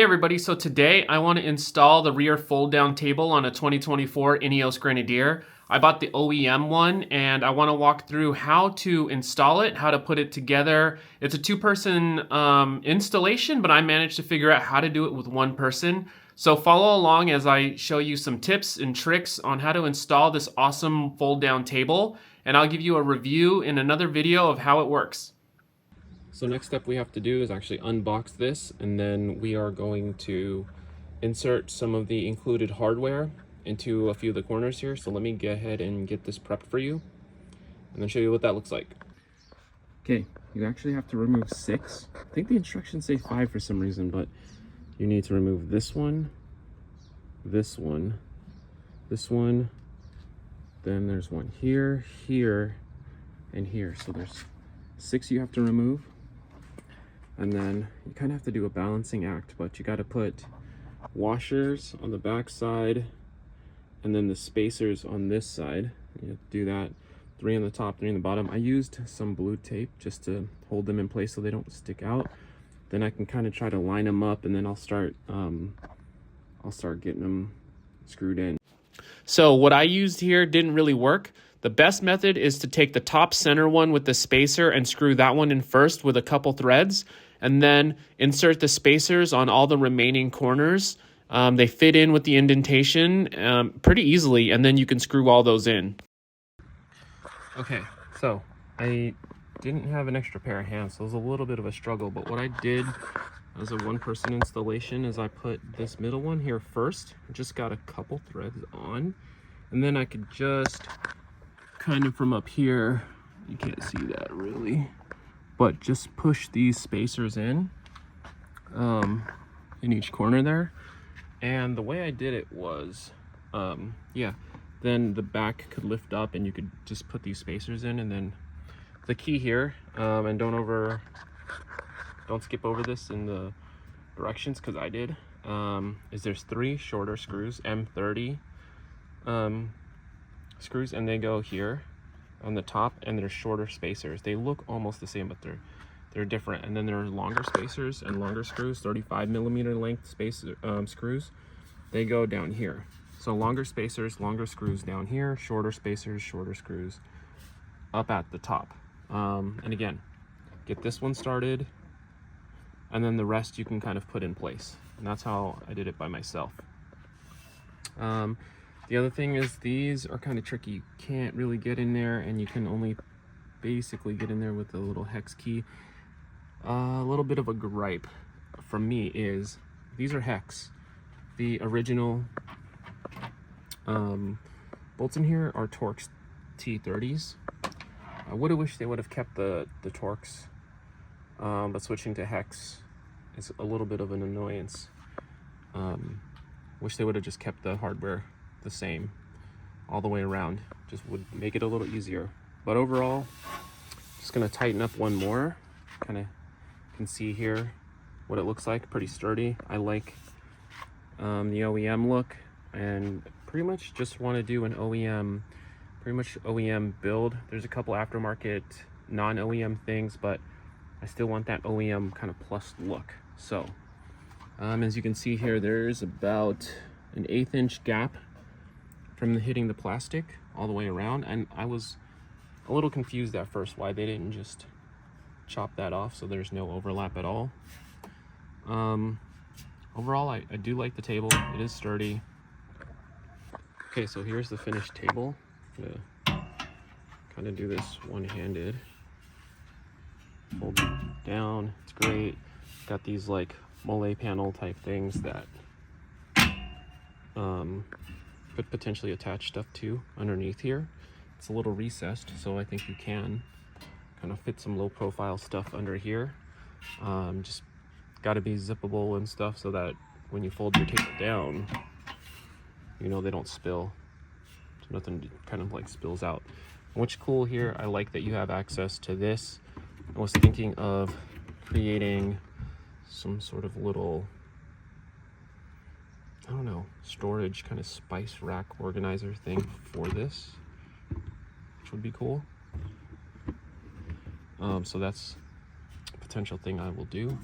everybody, so today I want to install the rear fold-down table on a 2024 Ineos Grenadier. I bought the OEM one and I want to walk through how to install it, how to put it together. It's a two-person installation, but I managed to figure out how to do it with one person. So follow along as I show you some tips and tricks on how to install this awesome fold-down table, and I'll give you a review in another video of how it works. So next step we have to do is actually unbox this, and then we are going to insert some of the included hardware into a few of the corners here. So let me go ahead and get this prepped for you and then show you what that looks like. Okay, you actually have to remove 6. I think the instructions say 5 for some reason, but you need to remove this one, this one, this one, then there's one here, here, and here. So there's 6 you have to remove. And then you kind of have to do a balancing act, but you got to put washers on the back side and then the spacers on this side. You have to do that. 3 on the top, 3 on the bottom. I used some blue tape just to hold them in place so they don't stick out. Then I can kind of try to line them up, and then I'll start getting them screwed in. So what I used here didn't really work. The best method is to take the top center one with the spacer and screw that one in first with a couple threads, and then insert the spacers on all the remaining corners. They fit in with the indentation pretty easily, and then you can screw all those in. Okay, so I didn't have an extra pair of hands, so it was a little bit of a struggle, but what I did as a one-person installation is I put this middle one here first, just got a couple threads on, and then I could just kind of from up here, you can't see that really, but just push these spacers in each corner there. And the way I did it was, then the back could lift up and you could just put these spacers in. And then the key here, and don't skip over this in the directions because I did, is there's 3 shorter screws, M30 screws, and they go here on the top, and they're shorter spacers. They look almost the same, but they're different. And then there are longer spacers and longer screws, 35mm length screws. They go down here. So longer spacers, longer screws down here, shorter spacers, shorter screws up at the top. And again, get this one started, and then the rest you can kind of put in place. And that's how I did it by myself. The other thing is these are kind of tricky. You can't really get in there, and you can only basically get in there with a little hex key. A little bit of a gripe from me is these are hex. The original bolts in here are Torx T30s. I would have wished they would have kept the Torx, but switching to hex is a little bit of an annoyance. Wish they would have just kept the hardware the same all the way around. Just would make it a little easier. But overall, just gonna tighten up one more. Kind of can see here what it looks like. Pretty sturdy. I like the OEM look, and pretty much just want to do an OEM build. There's a couple aftermarket non-OEM things, but I still want that OEM kind of plus look. So as you can see here, there's about an 1/8 inch gap from hitting the plastic all the way around, and I was a little confused at first why they didn't just chop that off so there's no overlap at all. Overall, I do like the table. It is sturdy. Okay, so here's the finished table. I'm gonna kind of do this one-handed. Fold it down. It's great. Got these like mole panel type things that could potentially attach stuff to underneath here. It's a little recessed, so I think you can kind of fit some low profile stuff under here. Just got to be zippable and stuff so that when you fold your table down, you know they don't spill. So nothing kind of like spills out. What's cool here, I like that you have access to this. I was thinking of creating some sort of little, I don't know, storage kind of spice rack organizer thing for this, which would be cool. So that's a potential thing I will do.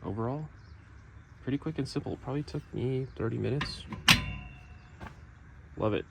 Overall, pretty quick and simple. Probably took me 30 minutes. Love it.